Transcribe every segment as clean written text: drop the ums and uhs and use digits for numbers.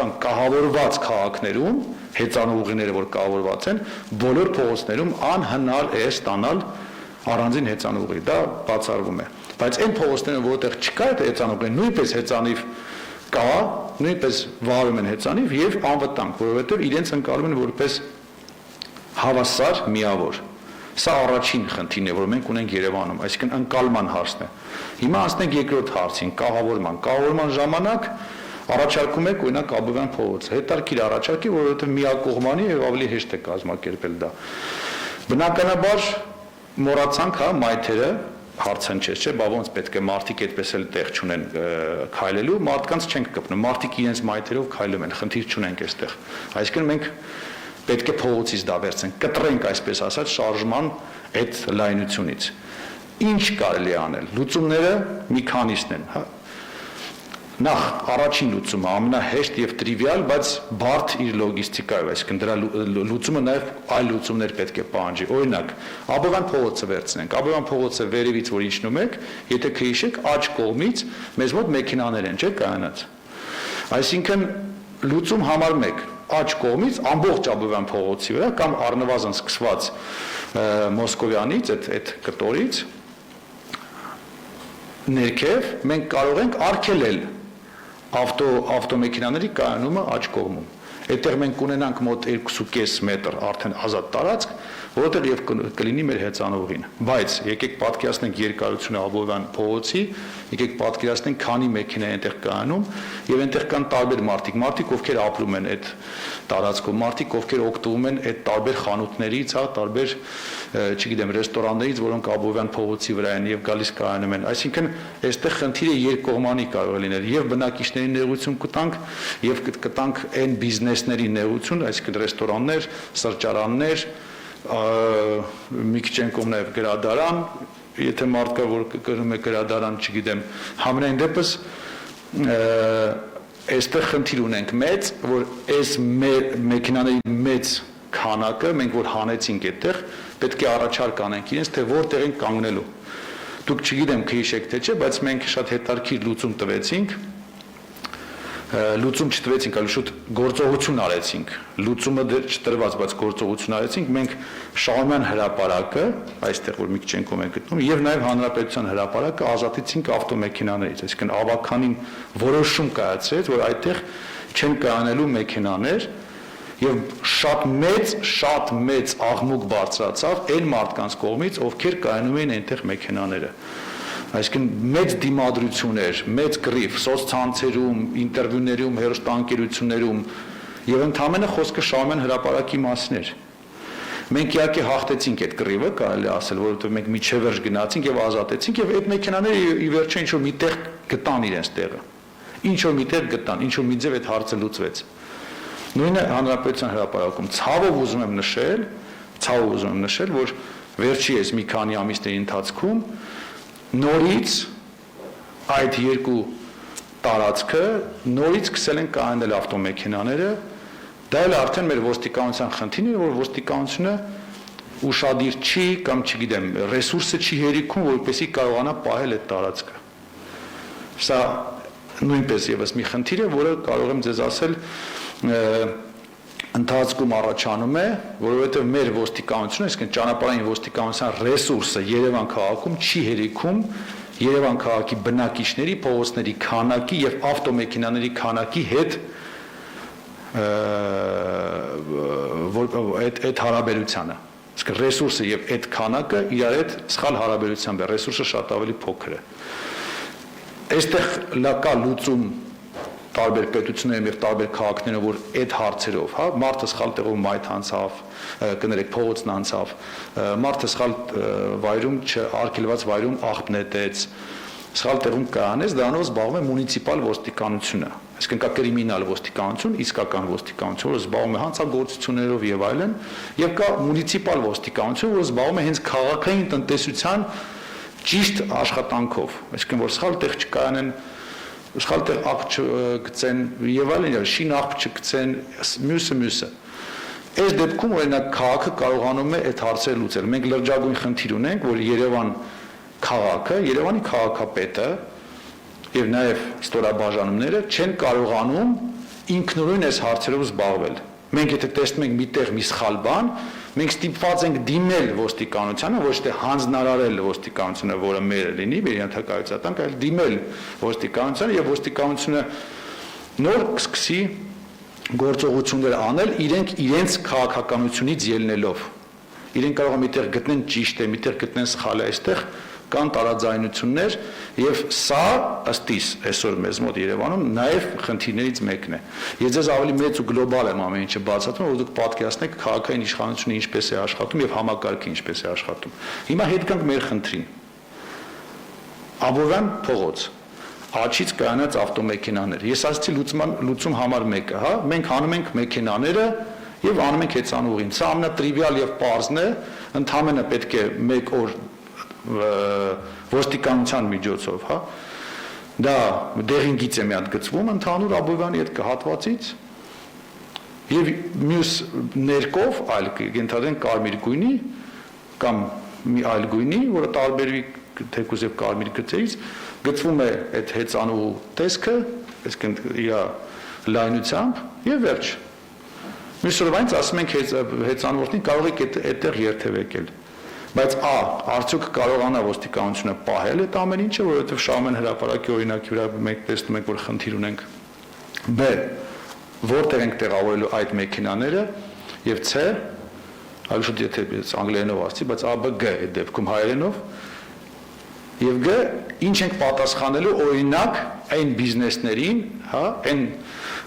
կան կահավորված քաղաքներում, հեծանուղիները, որ կահավորված են, բոլոր փողոցներում անհնար է ստանալ առանձին հեծանուղի, դա բացառվում է։ Բայց այն փողոցներում, որտեղ չկա այդ հեծանուղին, նույնպես հեծանիվ կա, նույնպես վարում են հեծանիվ եւ անվտանգ, որովհետեւ իրենց ընկալում են որպես հավասար միավոր։ Սա առաջին խնդիրն է, որ մենք ունենք Երևանում, այսինքն ընկալման հարցն է։ Հիմա անցնենք երկրորդ հարցին, կահավորման։ Կահավորման ժամանակ առաջարկում եք օրինակ Աբովյան փողոցը։ Հետարքիր առաջարկի, որովհետեւ միակողմանի եւ ավելի հեշտ է կազմակերպել դա։ Բնականաբար մոռացանք, հա, մայթերը հարցն չէ, չէ, բա ոնց պետք է մարդիկ այդպես էլ տեղ չունեն քայլելու, մարդկանց չենք կպնում, մարդիկ իրենց մայթերով քայլում են, խնդիր չունենք այստեղ։ Այսինքն մենք պետք է փողոցից դա վերցնենք, կտրենք այսպես ասած շարժման այդ լայնությունից։ Ինչ կարելի է անել։ Լուծումները մի քանիսն են, հա։ Նախ առաջին լուծումը ամենահեշտ եւ տրիվիալ, բայց բարդ իր լոգիստիկայով, այսինքն դրա լուծումը նաեւ այլ լուծումներ պետք է պահանջի։ Օրինակ, Աբովյան փողոցը վերցնենք։ Աբովյան փողոցը վերևից որ իջնում եք, եթե քիհիշեք աջ կողմից մեզ մոտ մեքենաներ են, չէ՞, կայանած։ Այսինքն լուծում համար 1 աջ կողմից ամբողջ Աբովյան փողոցի վրա կամ առնվազն սկսված Մոսկովյանից, այդ կտորից ներքև մենք կարող ենք արգելել ավտոմեքենաների կայանումը աջ կողմում։ Այդտեղ մենք կունենանք մոտ 2.5 մետր արդեն ազատ տարածք, որտեղ եւ կլինի մեր հեծանուղին։ Բայց եկեք պատկերացնենք երկարությունը Աբովյան փողոցի, եկեք պատկերացնենք քանի մեքենա է այնտեղ կայանում եւ այնտեղ կան տարբեր մարդիկ, ովքեր ապրում են այդ տարածքում, մարդիկ, ովքեր օգտվում են այդ տարբեր խանութներից, հա, տարբեր, չգիտեմ, ռեստորաններից, որոնք Աբովյան փողոցի վրա են եւ գալիս կայանում են։ Այսինքն, այստեղ խնդիրը երկկողմանի կարող է լինել եւ բնակիչների նեղություն կտանք եւ կտանք այն բիզնեսների նեղություն, այսինքն ռեստորաններ, սրճարաններ, մի քիչ են կողմ նաեւ գրադարան, եթե մարդ կա որ կրում է գրադարան, չգիտեմ, համենայն դեպս այստեղ խնդիր ունենք մեծ, որ այս մեքենաների մեծ քանակը մենք որ հանեցինք այդտեղ, պետք է առաջարկ անենք իրենց, թե որտեղ են կանգնելու։ Դուք չգիտեմ քիհիշեք թե չէ, բայց մենք շատ հետարքիր լուծում տվեցինք, լուծում չտվեցինք, այլ շուտ գործողություն արեցինք, լուծումը դեռ չտրված, բայց գործողություն արեցինք, մենք Շահումյան հրապարակը, այստեղ որ մի քիչ ենք ում ենք գտնում, եւ նաեւ Հանրապետության հրապարակը ազատեցինք ավտոմեքենաներից, այսինքն ավականին որոշում կայացրեց, որ այդտեղ չեն կայանելու մեքենաներ եւ շատ մեծ աղմուկ բարձրացավ այն մարդկանց կողմից, ովքեր կայանում էին այնտեղ մեքենաները։ Այսինքն մեծ դիմադրություններ, մեծ գրիֆ սոցցանցերում, ինտերվյուներում, հեռուստաընկերություններում եւ ընդհանրապես խոսքը Շահումյան հրապարակի մասին էր։ Մենք իհարկե հաղթեցինք այդ գրիվը, կարելի ասել, որովհետեւ մենք միջևերջ գնացինք եւ ազատեցինք եւ այդ մեքենաները ի վերջո ինչ որ միտեղ գտան իրենց տեղը։ Ինչ որ միտեղ գտան, ինչ որ մի ձև այդ հարցը լուծվեց։ Նույնը Հանրապետության հրապարակում ցավով ուզում եմ նշել, որ վերջի այս մի քանի ամիսների ընթացքում նորից այդ երկու տարածքը նորից սկսել են կայանել ավտոմեքենաները, դա էլ արդեն մեր ոստիկանության խնդիրն է, որ ոստիկանությունը ուշադիր չի կամ չգիտեմ, ռեսուրսը չի հերիքում, որպեսզի կարողանա պահել այդ տարածքը։ Սա նույնպես եւս մի խնդիր է, որը կարող եմ ձեզ ասել ընթացքում առաջանում է, որովհետև մեր ոստիկանությունը, այսինքն ճանապարհային ոստիկանության ռեսուրսը Երևան քաղաքում չի հերիքում Երևան քաղաքի բնակիչների, փողոցների քանակի եւ ավտոմեքենաների քանակի հետ այդ հարաբերությանը։ Այսինքն ռեսուրսը եւ այդ քանակը իրար հետ սխալ հարաբերությամբ է, ռեսուրսը շատ ավելի փոքր է։ Այստեղ լակա լուծում տարբեր պետություններում եւ տարբեր քաղաքներում, որ այդ հարցերով, հա, մարդը սխալ տեղով մայթ անցավ, կներեք փողոցն անցավ, մարդը սխալ վայրում չարգելված վայրում աղբ նետեց, սխալ տեղում կանեց, դրանով զբաղվում է մունիցիպալ ոստիկանությունը։ Այսինքն կա կրիմինալ ոստիկանություն, իսկական ոստիկանություն, որը զբաղվում է հանցագործություններով եւ այլն, եւ կա մունիցիպալ ոստիկանություն, որը զբաղվում է հենց քաղաքային տնտեսության ճիշտ աշխատանքով։ Այսինքն որ սխալ տեղ չկանեն, սխալ տեղ աղբ չգցեն եւ այլն, շին աղբ չգցեն, մյուսը։ Այս դեպքում օրինակ քաղաքը կարողանում է այդ հարցերը լուծել։ Մենք լրջագույն խնդիր ունենք, որ Երևան քաղաքը, Երևանի քաղաքապետը եւ նաեւ ստորաբաժանումները չեն կարողանում ինքնուրույն այս հարցերով զբաղվել։ Մենք եթե տեսնում ենք միտեղ մի սխալ բան, մենք ստիպված ենք դիմել ոստիկանությանը, ոչ թե հանձնարարել ոստիկանությունը, որը մերը լինի, մեր ենթակայության, այլ դիմել ոստիկանությանը եւ ոստիկանությունը նոր սկսի գործողություններ անել իրենց քաղաքականությունից ելնելով։ Իրենք կարող են միտեղ գտնեն ճիշտ է, միտեղ գտնեն սխալ է, այստեղ կան տարաձայնություններ եւ սա ըստ իս այսօր մեզ մոտ Երևանում նաեւ խնդիրներից մեկն է։ Ես ձեզ ավելի մեծ ու գլոբալ եմ ամեն ինչը բացատրում, որ դուք պատկերացնեք քաղաքային իշխանությունը ինչպես է աշխատում եւ համակարգը ինչպես է աշխատում։ Հիմա հետ գանք մեր խնդրին։ Աբովյան փողոց Աչից կայանած ավտոմեքենաներ։ Ես ասացի լուծում համար մեկը, հա, մենք հանում ենք մեքենաները եւ անում ենք հեծանուղին։ Սա ամենատրիվիալ եւ պարզն է, ընդհանրապես պետք է 1 օր ոստիկանության միջոցով, հա։ Դա դեղին գիծ է մի հատ գծվում ընդհանուր Աբովյանի այդ հատվածից եւ մյուս ներկով այլ ենթադրենք կարմիր գույնի կամ մի այլ գույնի, որը տարբերվի թեկուզ եւ կարմիր գծերից գծվում է այդ հեծանու տեսքը, այսինքն իր լայնությամբ եւ վերջ։ Մյուս օրվանից ասում ենք հեծանվորդին կարող եք այդտեղ երթևեկել։ Բայց արդյոք կարողանա ոստիկանությունը պահել այդ ամեն ինչը, որովհետև Շահումյան հրապարակի օրինակի վրա մենք տեսնում ենք, որ խնդիր ունենք։ B. Որտեղ ենք տեղավորելու այդ մեքենաները եւ C. Այլ շուտ եթե անգլերենով ասի, բայց A, B, G այդ դեպքում հայերենով եւ G. Ինչ ենք պատասխանելու օրինակ այն բիզնեսներին, հա, այն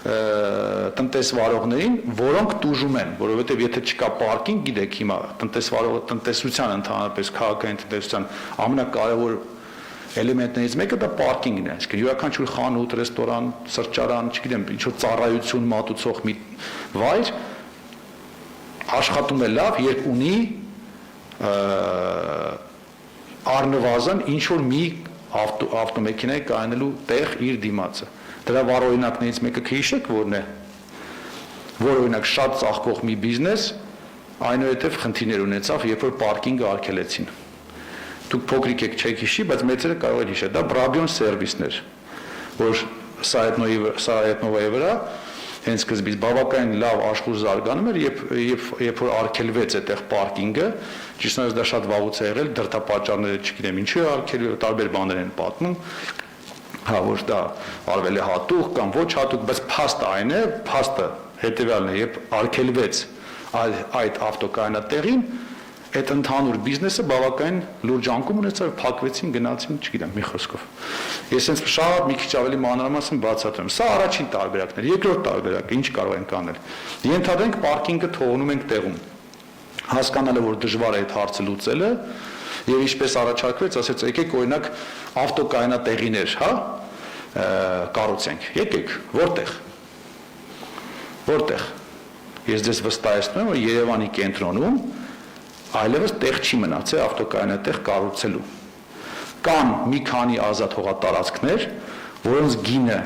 տնտեսվարողներին, որոնք տուժում են, որովհետև եթե չկա պարկինգ, գիտեք հիմա տնտեսության ընդհանրապես քաղաքային տնտեսության ամենակարևոր էլեմենտներից մեկը դա պարկինգն է, այսինքն յուրաքանչյուր խանութ, ռեստորան, սրճարան, չգիտեմ, ինչ-որ ծառայություն մատուցող մի վայր աշխատում է լավ, երբ ունի առնվազն ինչ-որ մի ավտոմեքենայի կայանելու տեղ իր դիմացը։ Դրա վառ օրինակներից մեկը քիհիշեք որն է, որ օրինակ շատ ծաղկող մի բիզնես այնուհետև խնդիրներ ունեցավ, երբ որ պարկինգը արգելեցին։ Դուք փոքրիկ եք չեք հիշի, բայց մեծերը կարող են հիշել, դա Brabant Service-ներ, որ Սայետնովայի վրա հենց սկզբից բավականին լավ աշխուժ զարգանում էր, երբ որ արգելվեց այդտեղ պարկինգը, ճիշտ ասած դա շատ վաղուց է եղել, դրդապատճառները չգիտեմ ինչու է արգելվել, տարբեր բաներ են պատմում, հա որ դա արվել է հատուկ կամ ոչ հատուկ, բայց փաստը այն է, փաստը հետեւյալն է, երբ արգելվեց այդ ավտոկայանատեղին, այդ ընդհանուր բիզնեսը բավականին լուրջ անկում ունեցավ, փակվեցին, գնացին, չգիտեմ, մի խոսքով։ Ես հենց շատ մի քիչ ավելի մանրամասն բացատրեմ։ Սա առաջին տարբերակն է, երկրորդ տարբերակը ինչ կարող ենք անել։ Ենթադրենք պարկինգը թողնում ենք տեղում։ Հասկանալը, որ դժվար է այդ հարցը լուծելը, եւ ինչպես առաջարկվեց, ասեց եկեք օրինակ ավտոկայանատեղիներ, հա, կառուցենք։ Եկեք, որտեղ։ Ես ձեզ վստահեցնում եմ, որ Երևանի կենտրոնում այլևս տեղ չի մնացել ավտոկայանատեղ կառուցելու։ Կան մի քանի ազատ հողատարածքներ, որոնց գինը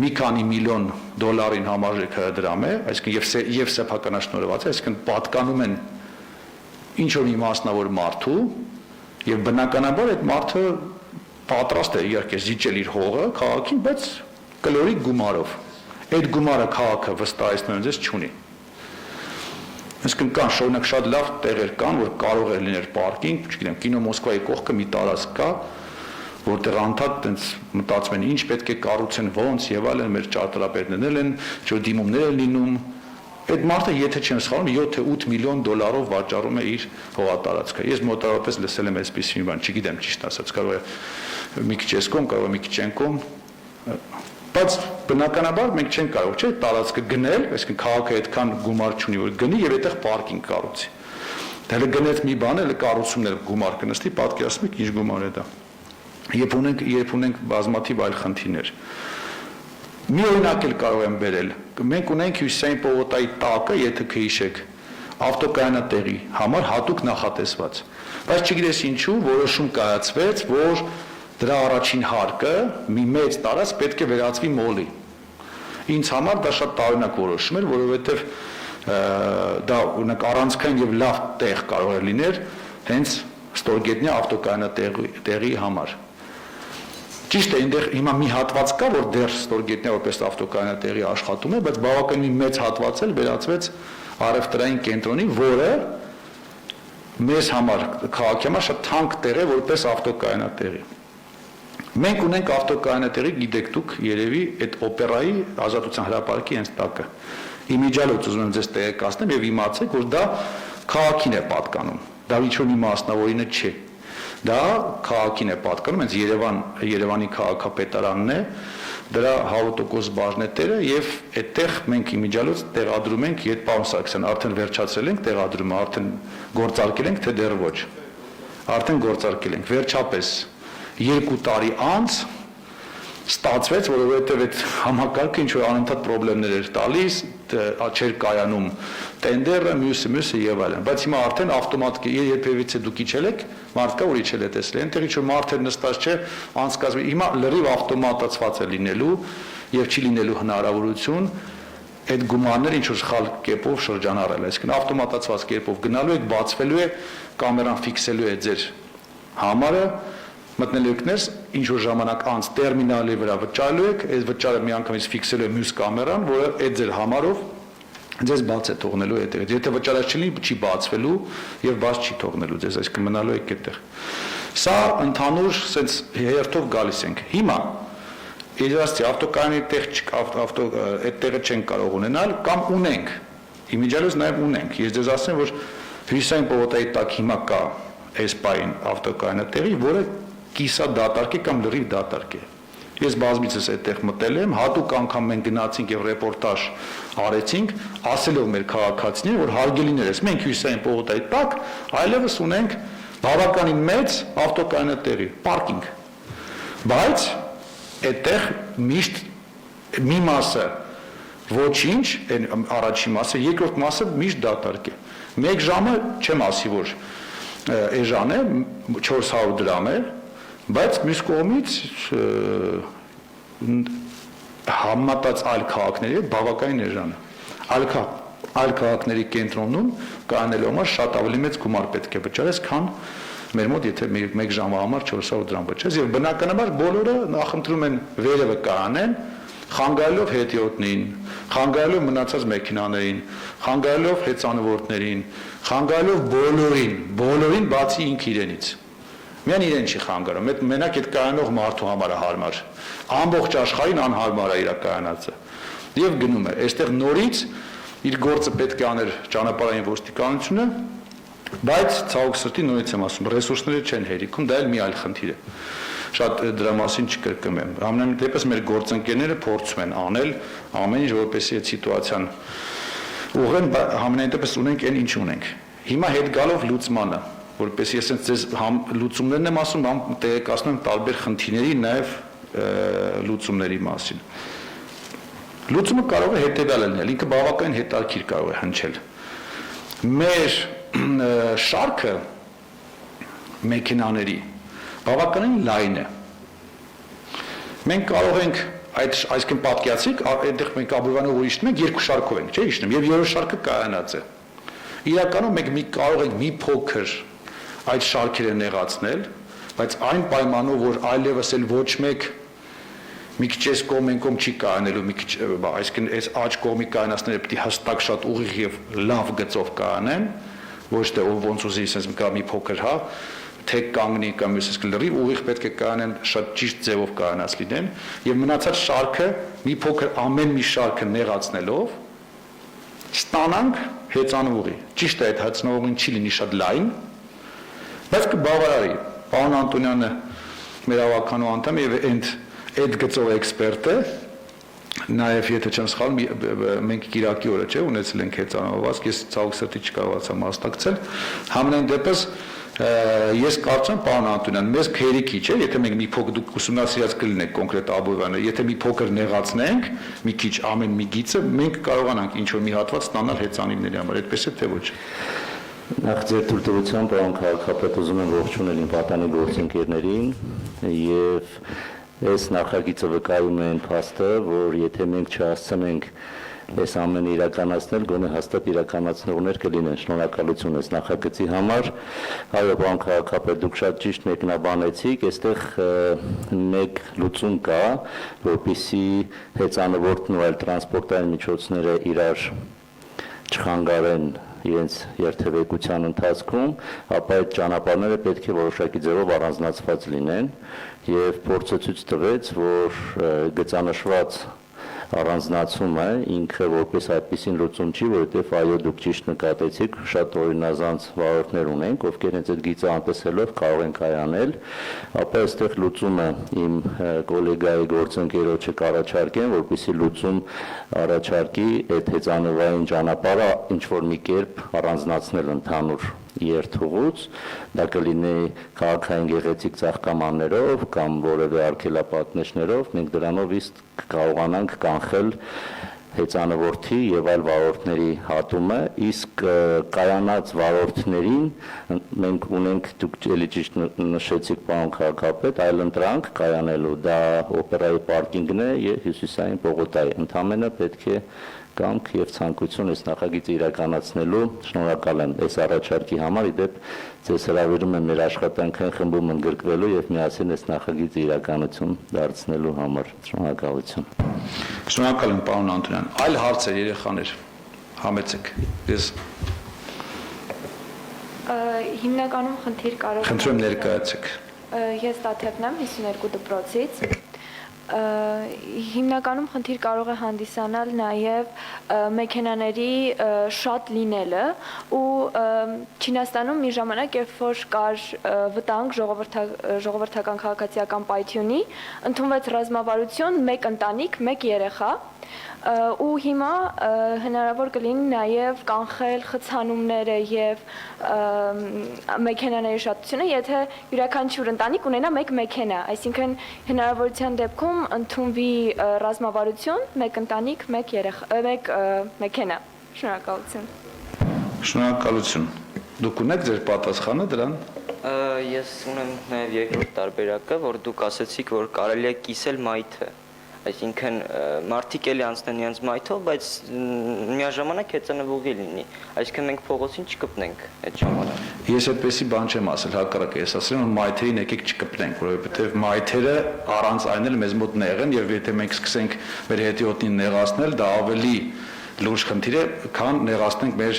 մի քանի միլիոն դոլարին համարժեք դրամ է, այսինքն եւ սեփականաշնորհված է, այսինքն պատկանում են ինչ որ մի մասնավոր մարդու եւ բնականաբար այդ մարդը պատրաստ է իհարկե զիջել իր հողը քաղաքին, բայց կլորիկ գումարով։ Այդ գումարը քաղաքը վստահեցնում ձեզ չունի։ Այսինքն կան շարունակ շատ լավ տեղեր կան, որ կարող է լինել պարկինգ, չգիտեմ, կինո Մոսկվայի կողքը մի տարածք կա, որտեղ անդադ տենց մտածում են ինչ պետք է կառուցեն, ոնց եւ այլն, մեր ճարտարապետներն են, ինչ-որ դիմումներ են լինում։ Այդ մարդը եթե չեմ սխալվում 7-8 միլիոն դոլարով վաճառում է իր հողատարածքը։ Ես մոտավորապես լսել եմ այսպես մի բան, չգիտեմ ճիշտ ասած, կարող է մի քիչ էս կողմ, կարող է մի քիչ այն կողմ, բայց բնականաբար մենք չենք կարող, չէ՞, տարածքը գնել, այսինքն քաղաքը այդքան գումար չունի, որ գնի եւ այդտեղ պարկինգ կառուցի։ Դա հələ գնեց մի բան, հələ կառուցումներ գումար կնստի, պատկերացնում եք ինչ գումար է դա։ Երբ ունենք բազմաթիվ այլ խնդիրներ։ Մի օրինակ էլ կարող եմ բերել։ Մենք ունենք Հյուսիսային պողոտայի տակը, եթե քիհիշեք, ավտոկայանատեղի համար հատուկ նախատեսված։ Բայց չգիտես ինչու որոշում կայացվեց, որ դրա առաջին հարկը մի մեծ տարած պետք է վերածվի մոլի։ Ինձ համար դա շատ տարօրինակ որոշում էր, որովհետև դա օրինակ առանցքային եւ լավ տեղ կարող է լինել հենց ստորգետնյա ավտոկայանատեղի համար։ Ճիշտ է, այնտեղ հիմա մի հատված կա, որ դեռ ստորգետնյա որպես ավտոկայանատեղի աշխատում է, բայց բավականին մեծ հատված էլ վերածվեց առևտրային կենտրոնի, որը մեզ համար քաղաքի համար շատ թանկ տեղ է որպես ավտոկայանատեղի։ Մենք ունենք ավտոկայանատեղի, գիտեք դուք երևի այդ օպերայի Ազատության հրապարակի հենց տակը։ Իմիջիալոց ուզում եմ ձեզ տեղեկացնեմ եւ իմացեք, որ դա քաղաքին է պատկանում։ Դա ինչ-որ մի մասնավորինը չէ։ Դա քաղաքին է պատկանում, հենց Երևանի քաղաքապետարանն է, դրա 100% բաժնետերը եւ այդտեղ մենք իմիջիալոց տեղադրում ենք, երբ պարոն Սարգսյան արդեն վերջացրել ենք տեղադրումը, արդեն գործարկել ենք, թե դեռ ոչ։ Արդեն գործարկել ենք, վերջապես 2 տարի անց ստացվեց, որովհետև այդ համակարգը ինչ-որ անընդհատ խնդիրներ էր տալիս, չէր կայանում տենդերը, մյուսը եւ այլն։ Բայց հիմա արդեն ավտոմատ երբևիցե դուք իջել եք, մարդկա ուրիշ էլ է տեսել։ Այնտեղ ինչ-որ մարդեր նստած չէ, անցկացվի։ Հիմա լրիվ ավտոմատացված է լինելու եւ չի լինելու հնարավորություն այդ գումարները ինչ-որ սխալ կերպով շրջանառել։ Այսինքն ավտոմատացված կերպով գնալու եք, բացվելու է, կամերան ֆիքսելու է ձեր համարը, մտնելու եք ներս, ինչ-որ ժամանակ անց տերմինալի վրա վճարելու եք, այս վճարը միանգամից ֆիքսելու է մյուս կամերան, որը այդ ձեր համարով ձեզ բաց է թողնելու այդտեղ։ Եթե վճարած չլինի, չի բացվելու եւ բաց չի թողնելու ձեզ, այսինքն մնալու եք այդտեղ։ Սա ընդհանուր sense հերթով գալիս ենք։ Հիմա իրացի ավտոկայանի տեղ չկա, այդտեղը չեն կարող ունենալ կամ ունենք։ Իմիջիալոց նաեւ ունենք։ Ես ձեզ ասեմ, որ Հյուսիսային պողոտայի տակ հիմա կա էսպային ավտոկայանատեղի, որը կիսա դատարկ է կամ լրիվ դատարկ է։ Ես բազմիցս այդտեղ մտել եմ, հատուկ անգամ մենք գնացինք եւ ռեպորտաժ արեցինք, ասելով մեր քաղաքացիներին, որ հարգելիներս, մենք Հյուսիսային պողոտայի տակ այլևս ունենք բավականին մեծ ավտոկայանատեղի, պարկինգ։ Բայց այդտեղ միշտ մի մասը ոչինչ, այն առաջին մասը, երկրորդ մասը միշտ դատարկ է։ 1 ժամը չեմ ասի, որ էժան է, 400 դրամ է, բայց մյուս կողմից համատած այլ քաղաքների հետ բավականին էժան է։ Այլ քաղաքների կենտրոնում կանելու համար շատ ավելի մեծ գումար պետք է վճարես, քան մեր մոտ, եթե 1 ժամվա համար 400 դրամ վճարես, եւ բնականաբար բոլորը նախընտրում են վերևը կանեն, խանգարելով հետիոտնին, խանգարելով մնացած մեքենաներին, խանգարելով հեծանվորդներին, խանգարելով բոլորին բացի ինքը իրենից։ Միայն իրեն չի խանգարում, այդ մենակ այդ կայանող մարդու համար է հարմար։ Ամբողջ աշխարհին անհարմար է իր կայանածը։ Եվ գնում է, այստեղ նորից իր գործը պետք է աներ ճանապարհային ոստիկանությունը, բայց ցավոք սրտի նորից եմ ասում, ռեսուրսները չեն հերիքում, դա էլ մի այլ խնդիր է։ Շատ դրա մասին չկրկնեմ։ Ամեն դեպս մեր գործընկերները փորձում են անել ամեն ինչ, որպեսզի այդ սիտուացիան ուղղեն, ամենայն դեպս ունենք այն ինչ ունենք։ Հիմա հետ գալով լուծմանը, որպես ես ձեզ լուծումներն եմ ասում, տեղեկացնում եմ տարբեր խնդիրների, նաև լուծումների մասին։ Լուծումը կարող է հետևյալ լինել, ինքը բավականին հետաքրքիր կարող է հնչել։ Մեր շարքը մեքենաների բավականին լայն է։ Մենք կարող ենք այսինքն պատկերացրեք, այդտեղ մենք Աբովյանով ուրիշնում ենք, 2 շարքով ենք, չէ՞, իշնում, եւ երրորդ շարքը կայանած է։ Իրականում մենք կարող ենք մի փոքր այդ շարքերը նեղացնել, բայց այն պայմանով, որ այլևս էլ ոչ մեկ մի քիչ էս կողմենկոմ չի կայանելու, մի քիչ, այսինքն այս աջ կողմի կայանացները պետք է հստակ շատ ուղիղ եւ լավ գծով կայանեն, ոչ թե ոնց ուզի, ասես մի փոքր, հա, թե կանգնի կամ ասես լրիվ ուղիղ պետք է կայանեն, շատ ճիշտ ձևով կայանած լինեն եւ մնացած շարքը մի փոքր ամեն մի շարքը նեղացնելով ստանանք հեծանուղի։ Ճիշտ է, այդ հեծանուղին չի լինի շատ լայն, բայց կբավարարի։ Պարոն Անտոնյանը մեր ավականու անդամ եւ այդ գծով էքսպերտ է, նաեւ եթե չեմ սխալվում, մենք Կիրակի օրը չէ ունեցել ենք հեծանվազք, ես ցավոք սրտի չկարողացա մասնակցել։ Համենայն դեպս ես կարծում եմ, պարոն Անտոնյան, մեզ քերիքի չէ, եթե մենք մի փոքր դուք ուսումնասիրած կլինեք կոնկրետ Աբովյանը, եթե մի փոքր նեղացնենք, մի քիչ ամեն մի գիծը, մենք կարողանանք ինչ-որ մի հատված ստանալ հեծանիվների համար, այդպես է թե ոչ։ Նախ ձեր թույլտվությամբ, պարոն քաղաքապետ, ուզում եմ ողջունել իմ պատանի գործընկերներին եւ Այս նախագիծը վկայում է այն փաստը, որ եթե մենք չհասցնենք այս ամենը իրականացնել, գոնե հաստատ իրականացնողներ կլինեն։ Շնորհակալություն այս նախագծի համար։ Այո, պարոն քաղաքապետ, դուք շատ ճիշտ մեկնաբանեցիք, այստեղ մեկ լուծում կա, որպեսզի հեծանվորդն ու այլ տրանսպորտային միջոցները իրար չխանգարեն իրենց երթևեկության ընթացքում, ապա այդ ճանապարհները պետք է որոշակի ձևով առանձնացված լինեն եւ փորձը ցույց տվեց, որ գծանշված առանձնացումը ինքը որպես այդպիսին լուծում չի, որովհետև այո դուք ճիշտ նկատեցիք, շատ օրինազանց վարորդներ ունենք, ովքեր հենց այդ գիծը անտեսելով կարող են կայանել, ապա այստեղ լուծումը իմ գոլեգայի գործընկերոջը կառաջարկեն, որպեսզի լուծում առաջարկի այդ հեծանվային ճանապարհը ինչ որ մի կերպ առանձնացնել ընդհանուր երթուղուց, դա կլինի քաղաքային գեղեցիկ ծաղկամաններով կամ որևէ արգելապատնեշներով, մենք դրանով իսկ կարողանանք կանխել հեծանվորդի եւ այլ վարորդների հատումը, իսկ կայանած վարորդներին մենք ունենք, դուք էլի ճիշտ նշեցիք պարոն քաղաքապետ, այլընտրանք կայանելու, դա օպերայի պարկինգն է եւ հյուսիսային պողոտայի, ընդամենը պետք է կամք եւ ցանկություն այս նախագիծը իրականացնելու։ Շնորհակալ եմ այս առաջարկի համար, իդեպ ձեզ հրավիրում եմ մեր աշխատանքային խմբում ընդգրկվելու եւ միասին այս նախագիծը իրականություն դարձնելու համար։ Շնորհակալություն։ Շնորհակալ եմ պարոն Անտոնյան։ Այլ հարցեր երեխաներ համեցեք։ Ես հիմնականում խնդիր կարող եմ խնդրում ներկայացեք։ Ես Տաթևն եմ 52 դպրոցից հիմնականում խնդիր կարող է հանդիսանալ նաև մեքենաների շատ լինելը ու Չինաստանում մի ժամանակ երբ որ կար վտանգ ժողովրդական քաղաքացիական պայթյունի ընդունվեց ռազմավարություն մեկ ընտանիք, մեկ երեխա ու հիմա հնարավոր կլինի նաև կանխել խցանումները եւ մեքենաների շատությունը, եթե յուրաքանչյուր ընտանիք ունենա մեկ մեքենա, այսինքն հնարավորության դեպքում ընդունվի ռազմավարություն, մեկ ընտանիք, մեկ երեխա, մեկ մեքենա։ Շնորհակալություն։ Շնորհակալություն։ Դուք ունեք ձեր պատասխանը դրան։ Ես ունեմ նաև երկրորդ տարբերակը, որ դուք ասացիք, որ կարելի է կիսել մայթը։ Այսինքն մարդիկ էլի անցնեն իրենց մայթով, բայց միաժամանակ հեծանվողի լինի։ Այսինքն մենք փողոցին չկպնենք այդ ժամանակ։ Ես այդպեսի բան չեմ ասել, հակառակը ես ասել եմ մայթերին եկեք չկպնենք, որովհետև մայթերը առանց այն էլ մեզ մոտ նեղ են եւ եթե մենք սկսենք մեր հետիոտնին նեղացնել, դա ավելի լուրջ խնդիր է, քան նեղացնենք մեր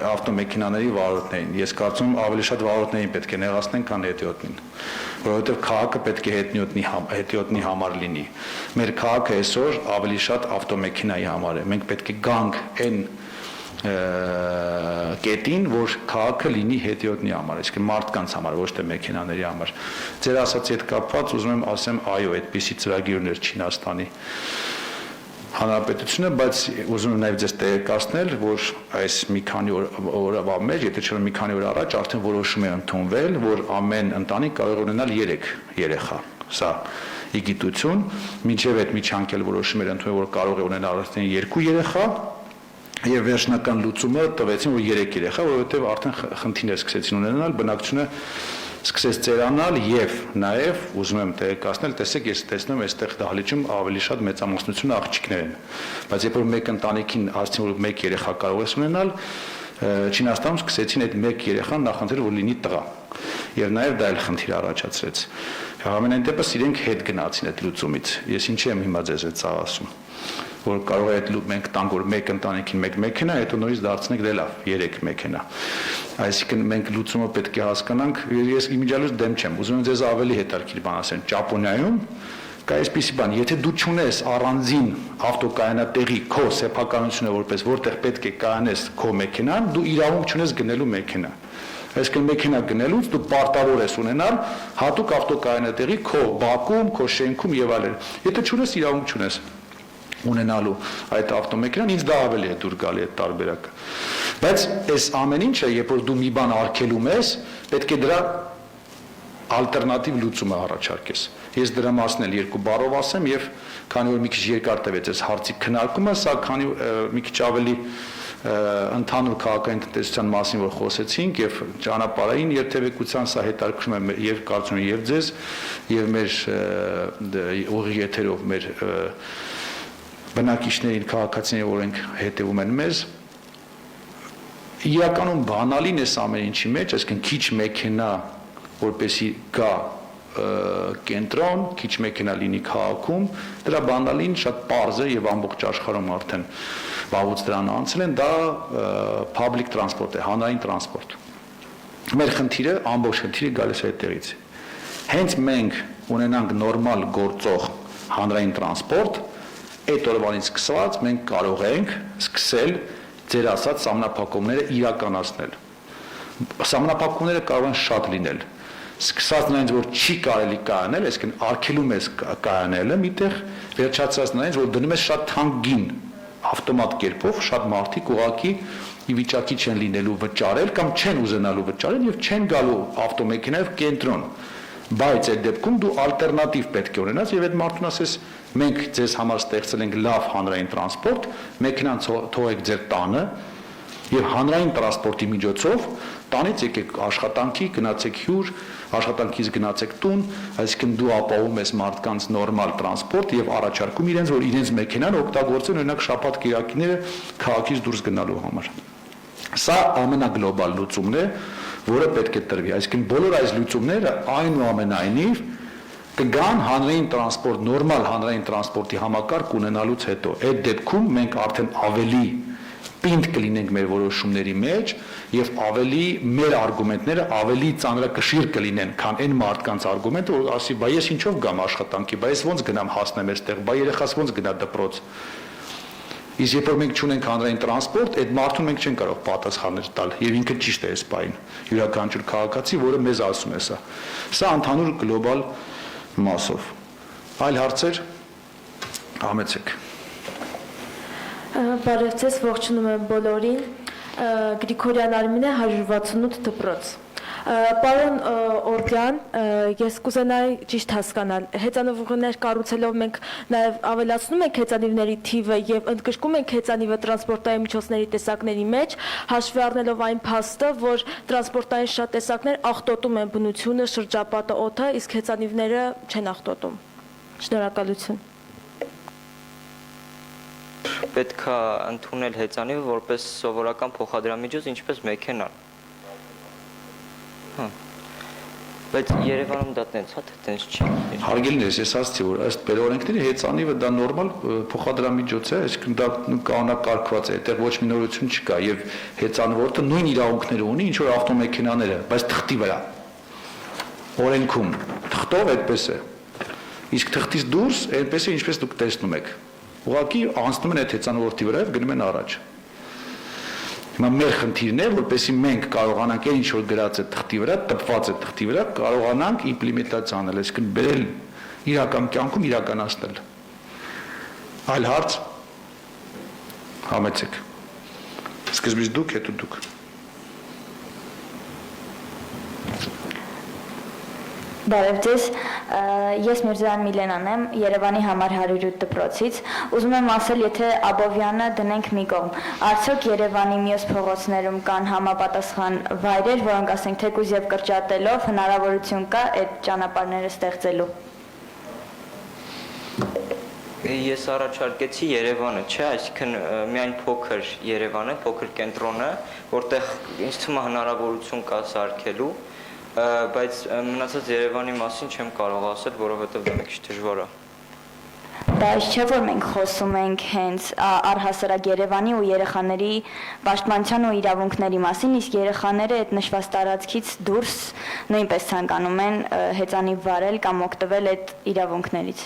ավտոմեքենաների վարորդներին։ Ես կարծում եմ ավելի շատ վարորդներին պետք է նեղացնենք, քան հետիոտնին, որովհետև քաղաքը պետք է հետիոտնի համար լինի։ Մեր քաղաքը այսօր ավելի շատ ավտոմեքենայի համար է։ Մենք պետք է գանք այն կետին, որ քաղաքը լինի հետիոտնի համար, այսինքն մարդկանց համար, ոչ թե մեքենաների համար։ Ձեր ասացի հետ կապված ուզում եմ ասեմ, այո, այդպիսի ծրագիր ուներ Չինաստանի Հանրապետությունը, բայց ուզում եմ նաև ձեզ տեղեկացնել, որ այս մի քանի օրվա մեջ, եթե չէ մի քանի օր առաջ արդեն որոշում է ընդունվել, որ ամեն ընտանիք կարող է ունենալ 3 երեխա։ Սա ի գիտություն, մինչև այդ միջանկել որոշում էր ընդունել, որ կարող է ունենալ արդեն 2 երեխա, եւ վերջնական լուծումը տվեցին, որ 3 երեխա, որովհետեւ արդեն խնդիրներ սկսեցին ունենալ, բնակչությունը սկսեց ծերանալ եւ նաեւ ուզում եմ տեղեկացնել, տեսեք, ես տեսնում եմ այստեղ դահլիճում ավելի շատ մեծամասնություն աղջիկներ են, բայց երբ որ մեկ ընտանիքին ասեցին, որ 1 երեխա կարող ես ունենալ, Չինաստանում սկսեցին այդ 1 երեխան նախընտրել, որ լինի տղա եւ նաեւ դա էլ խնդիր առաջացրեց։ Համենայն դեպս իրենք հետ գնացին այդ լուծումից։ Ես ինչի եմ հիմա ձեզ այդ ասում, որ կարող է այդ մենք տանք, որ մեկ ընտանիքին մեկ մեքենա, հետո նորից դարձնենք դե լավ 3 մեքենա։ Այսինքն մենք լուծումը պետք է հասկանանք, ես իմիջիալուց դեմ չեմ, ուզում եմ ձեզ ավելի հետաքրքիր բան ասեմ, Ճապոնիայում կա այսպիսի բան, եթե դու չունես առանձին ավտոկայանատեղի քո սեփականությունը որպես որտեղ պետք է կայանես քո մեքենան, դու իրավունք չունես գնելու մեքենա։ Այսինքն մեքենա գնելուց դու պարտավոր ես ունենալ հատուկ ավտոկայանատեղի քո բակում, քո շենքում եւ այլն։ Եթե չունես, իրավունք չունես ունենալու այդ ավտոմեքենան, ինձ դա ավելի է դուր գալի այդ տարբերակը։ Բայց այս ամեն ինչը, երբ որ դու մի բան արգելում ես, պետք է դրա ալտերնատիվ լուծումը առաջարկես։ Ես դրա մասն էլ 2 բառով ասեմ եւ քանի որ մի քիչ երկար տևեց այս հարցի քննարկումը, սա քանի մի քիչ ավելի ընդհանուր քաղաքային տնտեսության մասին որ խոսեցինք եւ ճանապարհային երթևեկության սա հետաքրքրում է եւ կարծում եմ եւ ձեզ եւ մեր ուղիղ եթերով մեր բնակիչներին քաղաքացիներին որոնք հետևում են մեզ իրականում բանալին է ամեն ինչի մեջ, այսինքն քիչ մեքենա որպեսի գա կենտրոն, քիչ մեքենա լինի քաղաքում, դրա բանալին շատ պարզ է եւ ամբողջ աշխարհում արդեն վաղուց դրան անցել են, դա public transport է, հանրային տրանսպորտ։ Մեր խնդիրը, ամբողջ խնդիրը գալիս է այդտեղից։ Հենց մենք ունենանք նորմալ գործող հանրային տրանսպորտ, այդ օրվանից սկսված մենք կարող ենք սկսել ձեր ասած սահմանափակումները իրականացնել։ Սահմանափակումները կարող են շատ լինել։ Սկսած նրանից, որ չի կարելի կայանել, այսինքն արգելում ես կայանելը, միտեղ վերջացած նրանից, որ դնում ես շատ թանկ գին ավտոմատ կերպով, շատ մարդիկ ուղղակի ի վիճակի չեն լինելու վճարել կամ չեն ուզենալու վճարել եւ չեն գալու ավտոմեքենայով կենտրոն։ Բայց այդ դեպքում դու ալտերնատիվ պետք է ունենաս եւ այդ մարդուն ասես մենք ձեզ համար ստեղծել ենք լավ հանրային տրանսպորտ, մեքենան թողեք ձեր տանը եւ հանրային տրանսպորտի միջոցով տանից եկեք աշխատանքի, գնացեք հյուր, աշխատանքից գնացեք տուն, այսինքն դու ապահովում ես մարդկանց նորմալ տրանսպորտ եւ առաջարկում իրենց, որ իրենց մեքենան օգտագործեն օրինակ շաբաթ-կիրակիները քաղաքից դուրս գնալու համար։ Սա ամենագլոբալ լուծումն է, որը պետք է տրվի, այսինքն բոլոր այս լուծումները այնուամենայնիվ կգան հանրային տրանսպորտ, նորմալ հանրային տրանսպորտի համակարգ ունենալուց հետո։ Այդ դեպքում մենք արդեն ավելի պինդ կլինենք մեր որոշումների մեջ եւ ավելի մեր արգումենտները ավելի ծանրակշիռ կլինեն, քան այն մարդկանց արգումենտը, որ ասի, բա ես ինչով գամ աշխատանքի, բա ես ոնց գնամ հասնեմ այստեղ, բա երեխաս ոնց գնա դպրոց։ Իսկ երբ որ մենք չունենք հանրային տրանսպորտ, այդ մարդուն մենք չենք կարող պատասխաններ տալ եւ ինքը ճիշտ է այս բային։ Յուրաքանչյուր քաղաքացի, որը մեզ ասում է սա։ Սա ընդհանուր գլոբալ մասով։ Այլ հարցեր համեցեք։ Բարև ձեզ, ողջունում եմ բոլորին, Գրիգորյան Արմինե 168 դպրոց։ Պարոն Օրդյան, ես կուզենայի ճիշտ հասկանալ, հեծանվուղիներ կառուցելով մենք նաև ավելացնում ենք հեծանիվների թիվը եւ ընդգրկում ենք հեծանիվը տրանսպորտային միջոցների տեսակների մեջ, հաշվի առնելով այն փաստը, որ տրանսպորտային շատ տեսակներ աղտոտում են բնությունը, շրջապատը, օդը, իսկ հեծանիվները չեն աղտոտում։ Շնորհակալություն։ Պետք է ընդունել հեծանիվը որպես սովորական փոխադրամիջոց, ինչպես մեքենան։ Բայց Երևանում դա տենց հա, տենց չի։ Հարգելիներս, ես ասացի, որ ըստ օրենքների հեծանիվը դա նորմալ փոխադրամիջոց է, այսինքն դա կանոնակարգված է, այդտեղ ոչ մի նորություն չկա եւ հեծանվորդը նույն իրավունքները ունի, ինչ որ ավտոմեքենաները, բայց թղթի վրա։ Օրենքում թղթով այդպես է։ Իսկ թղթից դուրս այդպես է, ինչպես դուք տեսնում եք։ Ուղղակի անցնում են այդ հեծանվորդի վրա եւ գնում են առաջ։ Հիմա մեր խնդիրն է, որպեսզի մենք կարողանանք այն ինչ որ գրած է թղթի վրա, տպված է թղթի վրա, կարողանանք իմպլեմենտացիա անել, այսինքն բերել իրական կյանքում իրականացնել։ Այլ հարց համեցեք։ Սկզբից դուք, հետո դուք։ Բարև ձեզ, ես Միրզոյան Միլենան եմ, Երևանի համար 108 դպրոցից, ուզում եմ ասել, եթե Աբովյանը դնենք մի կողմ, արդյոք Երևանի մյուս փողոցներում կան համապատասխան վայրեր, որոնք ասենք թեկուզ եւ կրճատելով հնարավորություն կա այդ ճանապարհները ստեղծելու։ Ես առաջարկեցի Երևանը, չէ, այսինքն միայն փոքր Երևանը, փոքր կենտրոնը, որտեղ ինձ թվում է հնարավորություն կա սարքելու, բայց մնացած Երևանի մասին չեմ կարող ասել, որովհետև դա մի քիչ դժվար է։ Բայց չէ՞ որ մենք խոսում ենք հենց առհասարակ Երևանի ու երեխաների պաշտպանության ու իրավունքների մասին, իսկ երեխաները այդ նշված տարածքից դուրս նույնպես ցանկանում են հեծանիվ վարել կամ օգտվել այդ իրավունքներից։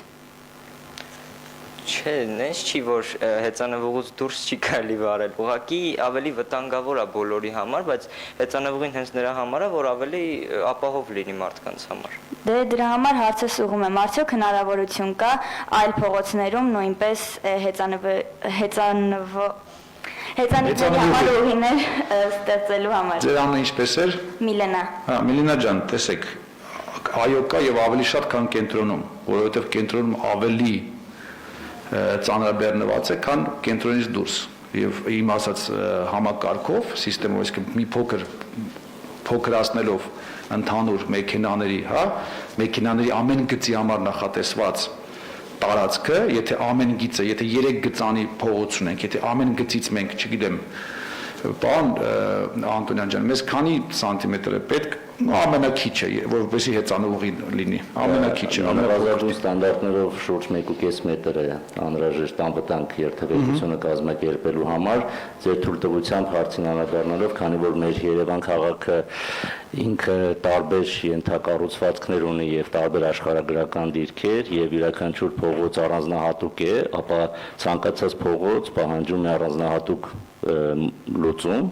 Չէ, նենց չի, որ հեծանվուղուց դուրս չի կարելի վարել, ուղղակի ավելի վտանգավոր է բոլորի համար, բայց հեծանվուղին հենց նրա համար է, որ ավելի ապահով լինի մարդկանց համար։ Դե դրա համար հարցս ուղղում եմ, արդյոք հնարավորություն կա այլ փողոցներում նույնպես հեծանիվների համար ուղիներ ստեղծելու համար։ Ձեր անունը ինչպես էր։ Միլենա։ Հա, Միլենա ջան, տեսեք, այո կա եւ ավելի շատ քան կենտրոնում, որովհետեւ կենտրոնում ավելի ծանրաբեռնված է, քան կենտրոնից դուրս։ եւ իմ ասած համակարգով, համակարգով, այսինքն մի փոքրացնելով ընդհանուր մեքենաների ամեն գծի համար նախատեսված տարածքը, եթե ամեն գիծը, եթե 3 գծանի փողոց ունենք, եթե ամեն գծից մենք, չգիտեմ, պարոն Անտոնյան ջան, մեզ քանի սանտիմետր է պետք, ամենակիչը, որովհետեւ հեծանուղի լինի, ամենակիչը, ամենաբարձր ստանդարտներով շուրջ 1.5 մետր է անհրաժեշտ անվտանգ երթևեկությունը կազմակերպելու համար, ձեր թույլտվությամբ հարցին անդրադառնալով, քանի որ մեր Երևան քաղաքը ինքը տարբեր ենթակառուցվածքներ ունի եւ տարբեր աշխարհագրական դիրքեր եւ յուրաքանչյուր փողոց առանձնահատուկ է, ապա ցանկացած փողոց պահանջում է առանձնահատուկ լուծում։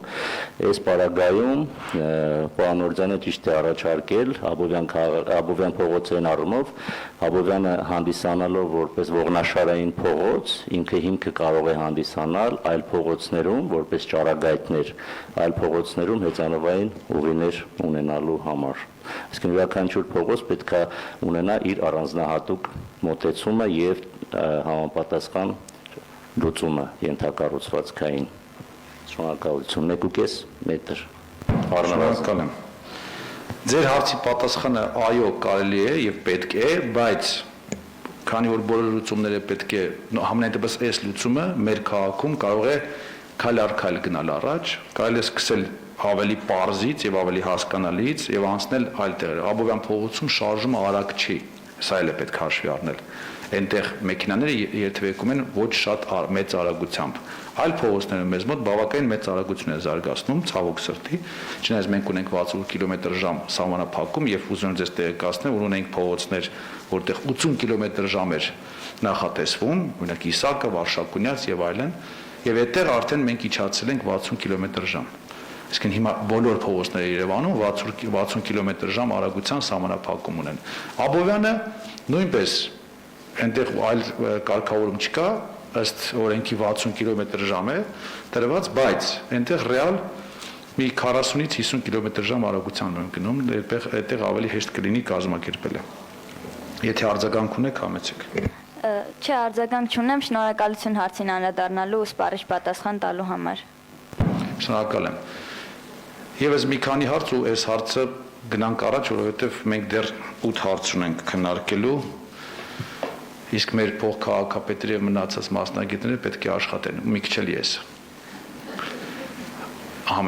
Այս պարագայում պարոն Օրձյանը ճիշտ է առաջարկել Աբովյան փողոցային առումով, Աբովյանը հանդիսանալով որպես ողնաշարային փողոց, ինքը հիմքը կարող է հանդիսանալ այլ փողոցներում, որպես ճառագայթներ, այլ փողոցներում հեծանվային ուղիներ ունենալու համար։ Իսկ յուրաքանչյուր փողոց պետք է ունենա իր առանձնահատուկ մոտեցումը եւ համապատասխան լուծումը ենթակառուցվածքային։ Շնորհակալություն 1.5 մետր։ Շնորհակալ եմ։ Ձեր հարցի պատասխանը այո, կարելի է եւ պետք է, բայց քանի որ բոլոր լուծումները պետք է համենայն դեպս այս լուծումը մեր քաղաքում կարող է քայլ առ քայլ գնալ առաջ, կարելի է սկսել ավելի պարզից եւ ավելի հասկանալից եւ անցնել այլ տեղեր։ Աբովյան փողոցում շարժումը արագ չի, սա էլ է պետք հաշվի առնել։ Այնտեղ մեքենաները երթևեկում են ոչ շատ մեծ արագությամբ։ Այլ փողոցներում մեզ մոտ բավականին մեծ արագություն է զարգացնում, ցավոք սրտի, չնայած մենք ունենք 60 կմ/ժ սահմանափակում եւ ուզում եմ ձեզ տեղեկացնել, որ ունենք փողոցներ, որտեղ 80 կմ/ժ էր նախատեսվում, օրինակ Իսակը, Վարշակունյաց եւ այլն, եւ այդտեղ արդեն մենք իջացել ենք 60 կմ/ժ։ Իսկ հիմա բոլոր փողոցները Երևանում 60 կմ/ժ արագության սահմանափակում ունեն։ Աբովյանը նույնպես այնտեղ այլ կարգավորում չկա, ըստ օրենքի 60 կմ/ժ է տրված, բայց այնտեղ ռեալ մի 40-ից 50 կմ/ժ արագությամբ են գնում, այդտեղ ավելի հեշտ կլինի կազմակերպելը։ Եթե արձագանք ունեք, համեցեք։ Չէ, արձագանք չունեմ, շնորհակալություն հարցին անդրադառնալու ու սպառիչ պատասխան տալու համար։ Շնորհակալ եմ։ Եվս մի քանի հարց ու այս հարցը գնանք առաջ, որովհետև մենք դեռ 8 հարց ունենք քննարկելու, իսկ մեր փոխքաղաքապետերը եւ մնացած մասնագետները պետք է աշխատեն, մի քիչ էլ ես։